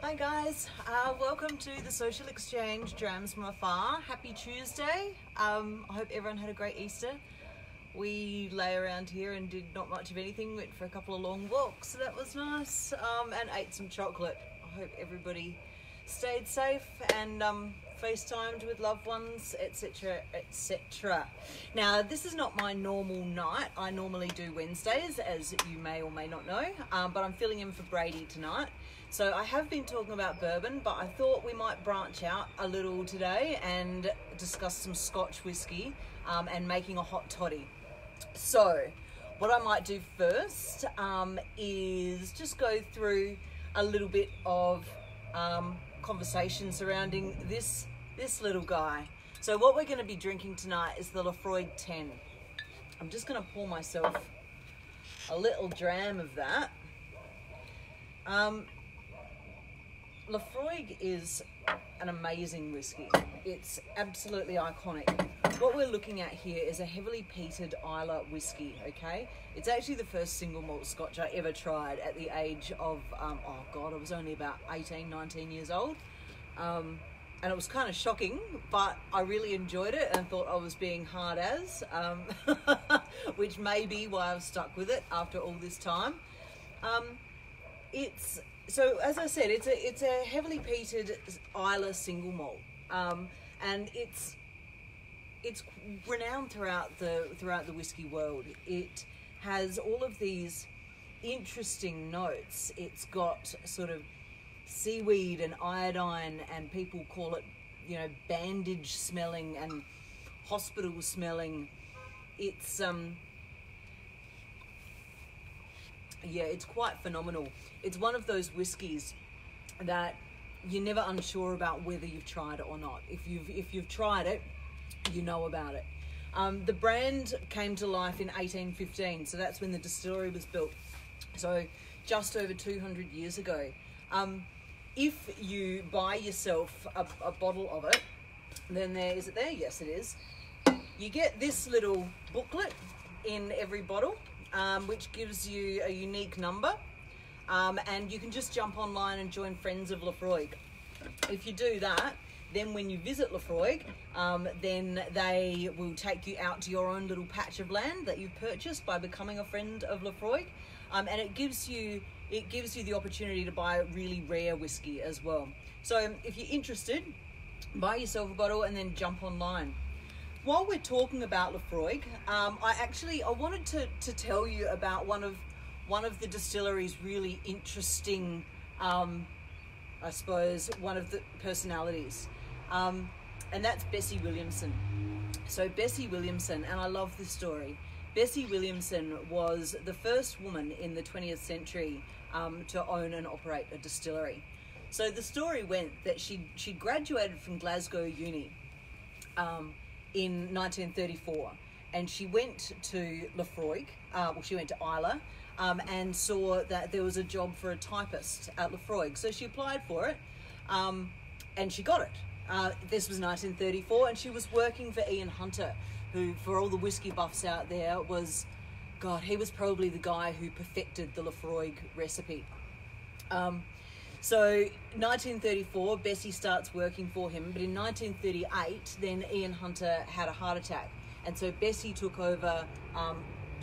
Hi guys, welcome to the Social Exchange Drams from Afar. Happy Tuesday. I hope everyone had a great Easter. We lay around here and did not much of anything, went for a couple of long walks, so that was nice, and ate some chocolate. I hope everybody stayed safe and FaceTimed with loved ones, etc, etc. Now, this is not my normal night. I normally do Wednesdays, as you may or may not know, but I'm filling in for Brady tonight. So I have been talking about bourbon, but I thought we might branch out a little today and discuss some Scotch whiskey and making a hot toddy. So what I might do first is just go through a little bit of conversation surrounding this little guy. So what we're going to be drinking tonight is the Laphroaig 10. I'm just going to pour myself a little dram of that. Laphroaig is an amazing whiskey. It's absolutely iconic. What we're looking at here is a heavily peated Islay whiskey, okay? It's actually the first single malt Scotch I ever tried at the age of, I was only about 18, 19 years old. And it was kind of shocking, but I really enjoyed it and thought I was being hard as, which may be why I've stuck with it after all this time. So as I said, it's a heavily peated Islay single malt, and it's renowned throughout the whiskey world. It has all of these interesting notes. It's got sort of seaweed and iodine, and people call it, bandage smelling and hospital smelling. It's it's quite phenomenal. It's one of those whiskies that you're never unsure about whether you've tried it or not. If you've tried it, you know about it. The brand came to life in 1815, so that's when the distillery was built. So just over 200 years ago. If you buy yourself a bottle of it, then is it there? Yes, it is. You get this little booklet in every bottle, which gives you a unique number. And you can just jump online and join Friends of Laphroaig. If you do that, then when you visit Laphroaig, then they will take you out to your own little patch of land that you've purchased by becoming a friend of Laphroaig, and it gives you the opportunity to buy really rare whiskey as well. So if you're interested, buy yourself a bottle and then jump online. While we're talking about Laphroaig, I wanted to tell you about one of the distillery's really interesting, I suppose, one of the personalities, and that's Bessie Williamson. So Bessie Williamson, and I love this story. Bessie Williamson was the first woman in the 20th century to own and operate a distillery. So the story went that she graduated from Glasgow Uni in 1934, and she went to Laphroaig, she went to Islay, and saw that there was a job for a typist at Laphroaig. So she applied for it, and she got it. This was 1934, and she was working for Ian Hunter, who, for all the whiskey buffs out there, he was probably the guy who perfected the Laphroaig recipe. So 1934, Bessie starts working for him, but in 1938, then Ian Hunter had a heart attack, and so Bessie took over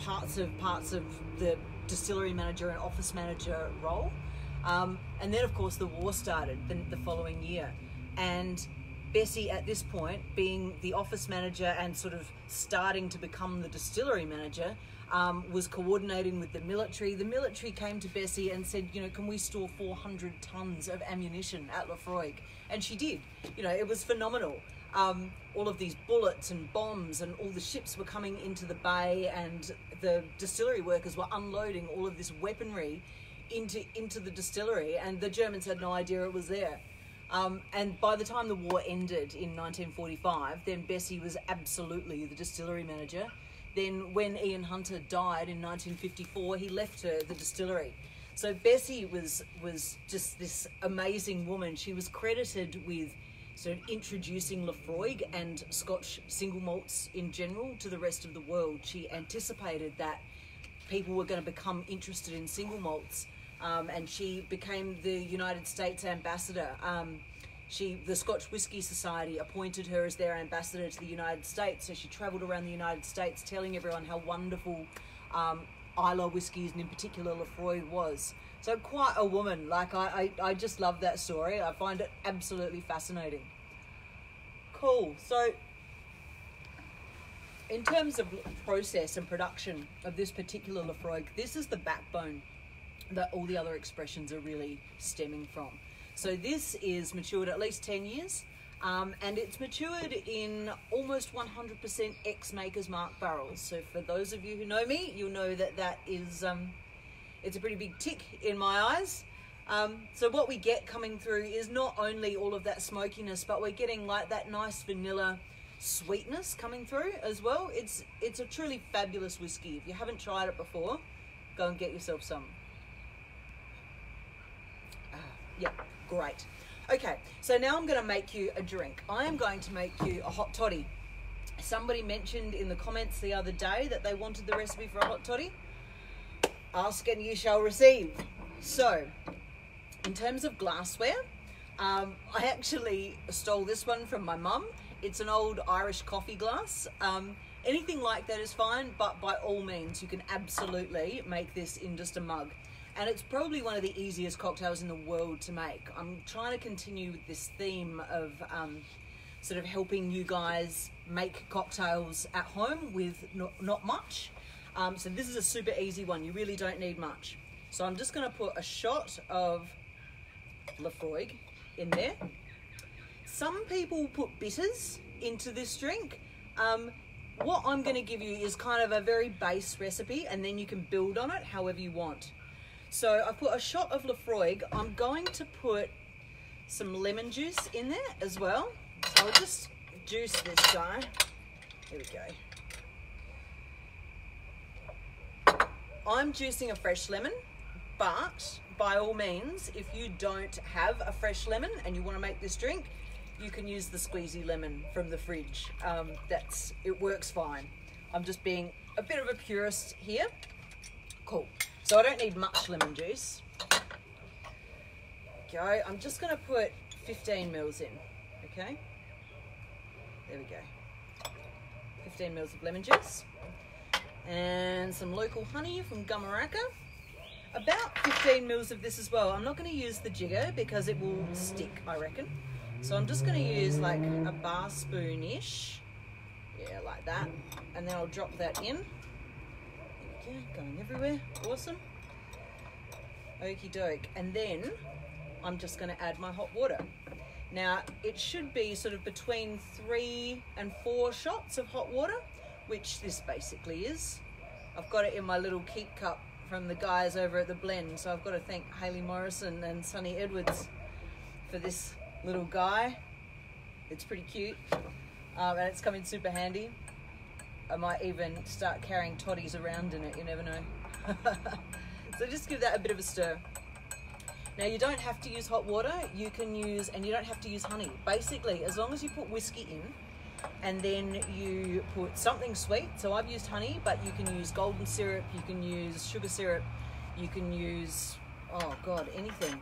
parts of the distillery manager and office manager role, and then of course the war started the following year, and Bessie, at this point, being the office manager and sort of starting to become the distillery manager, was coordinating with the military. The military came to Bessie and said, can we store 400 tons of ammunition at Laphroaig? And she did. It was phenomenal. All of these bullets and bombs, and all the ships were coming into the bay, and the distillery workers were unloading all of this weaponry into the distillery, and the Germans had no idea it was there. And by the time the war ended in 1945, then Bessie was absolutely the distillery manager. Then when Ian Hunter died in 1954, he left her the distillery. So Bessie was just this amazing woman. She was credited with sort of introducing Laphroaig and Scotch single malts in general to the rest of the world. She anticipated that people were going to become interested in single malts and she became the United States ambassador. The Scotch Whisky Society appointed her as their ambassador to the United States, so she travelled around the United States telling everyone how wonderful Islay whiskies, and in particular Laphroaig, was. So quite a woman. Like, I just love that story. I find it absolutely fascinating. Cool. So in terms of process and production of this particular Laphroaig, this is the backbone that all the other expressions are really stemming from. So this is matured at least 10 years, and it's matured in almost 100% ex-Maker's Mark barrels. So for those of you who know me, you'll know that that is, it's a pretty big tick in my eyes. So what we get coming through is not only all of that smokiness, but we're getting like that nice vanilla sweetness coming through as well. It's a truly fabulous whiskey. If you haven't tried it before, go and get yourself some. Yeah, great. Okay, so now I'm going to make you a drink. I am going to make you a hot toddy. Somebody mentioned in the comments the other day that they wanted the recipe for a hot toddy. Ask and you shall receive. So, in terms of glassware, I actually stole this one from my mum. It's an old Irish coffee glass. Anything like that is fine, but by all means, you can absolutely make this in just a mug. And it's probably one of the easiest cocktails in the world to make. I'm trying to continue with this theme of sort of helping you guys make cocktails at home with not much. So this is a super easy one. You really don't need much. So I'm just going to put a shot of Laphroaig in there. Some people put bitters into this drink. What I'm going to give you is kind of a very base recipe, and then you can build on it however you want. So I put a shot of Laphroaig. I'm going to put some lemon juice in there as well. So I'll just juice this guy. Here we go. I'm juicing a fresh lemon, but by all means, if you don't have a fresh lemon and you want to make this drink, you can use the squeezy lemon from the fridge. It works fine. I'm just being a bit of a purist here. Cool. So I don't need much lemon juice. Go. I'm just going to put 15 mils in. Okay. There we go. 15 mils of lemon juice. And some local honey from Gumaraka. About 15 mils of this as well. I'm not going to use the jigger because it will stick, I reckon. So I'm just going to use like a bar spoon-ish. Yeah, like that. And then I'll drop that in. There we go, going everywhere. Awesome. Okie doke. And then I'm just going to add my hot water. Now, it should be sort of between 3 and 4 shots of hot water, which this basically is. I've got it in my little keep cup from the guys over at the Blend, so I've got to thank Hayley Morrison and Sonny Edwards for this little guy. It's pretty cute, and it's come in super handy. I might even start carrying toddies around in it, you never know. So just give that a bit of a stir. Now you don't have to use hot water, you can use, and you don't have to use honey. Basically, as long as you put whiskey in, and then you put something sweet. So I've used honey, but you can use golden syrup, you can use sugar syrup, you can use, oh God, anything.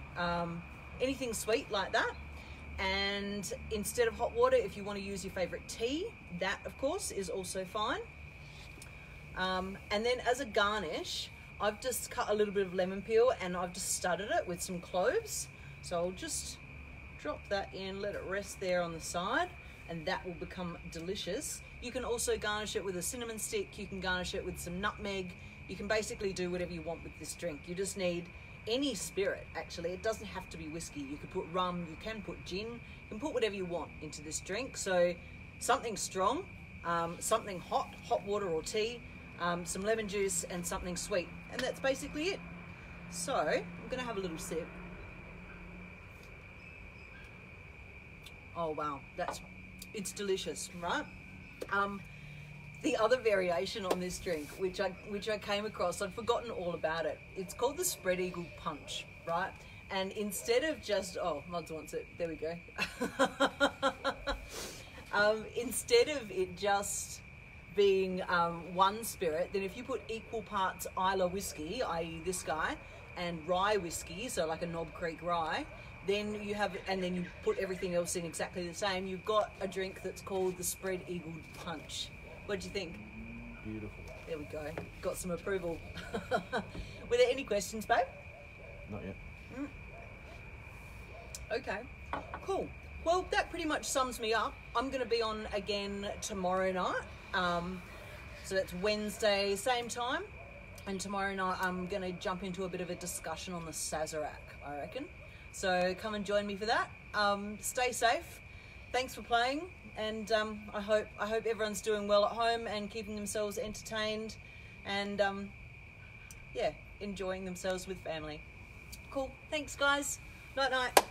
Anything sweet like that. And instead of hot water, if you want to use your favorite tea, that of course is also fine. And then as a garnish, I've just cut a little bit of lemon peel and I've just studded it with some cloves. So I'll just drop that in, let it rest there on the side, and that will become delicious. You can also garnish it with a cinnamon stick, you can garnish it with some nutmeg. You can basically do whatever you want with this drink. You just need any spirit, actually. It doesn't have to be whiskey. You could put rum, you can put gin, you can put whatever you want into this drink. So something strong, something hot, hot water or tea, some lemon juice and something sweet. And that's basically it. So I'm gonna have a little sip. Oh wow, it's delicious, right? The other variation on this drink, which I came across, I'd forgotten all about it. It's called the Spread Eagle Punch, right? And instead of just, oh, Mods wants it, there we go. Instead of it just being one spirit, then if you put equal parts Islay whiskey, i.e. this guy, and rye whiskey, so like a Knob Creek rye, then you have, and then you put everything else in exactly the same, you've got a drink that's called the Spread Eagle Punch. What do you think? Beautiful. There we go. Got some approval. Were there any questions, babe? Not yet. Okay, cool. Well, that pretty much sums me up. I'm going to be on again tomorrow night. So that's Wednesday, same time. And tomorrow night I'm going to jump into a bit of a discussion on the Sazerac, I reckon. So come and join me for that. Stay safe. Thanks for playing. And I hope everyone's doing well at home and keeping themselves entertained and, yeah, enjoying themselves with family. Cool. Thanks, guys. Night-night.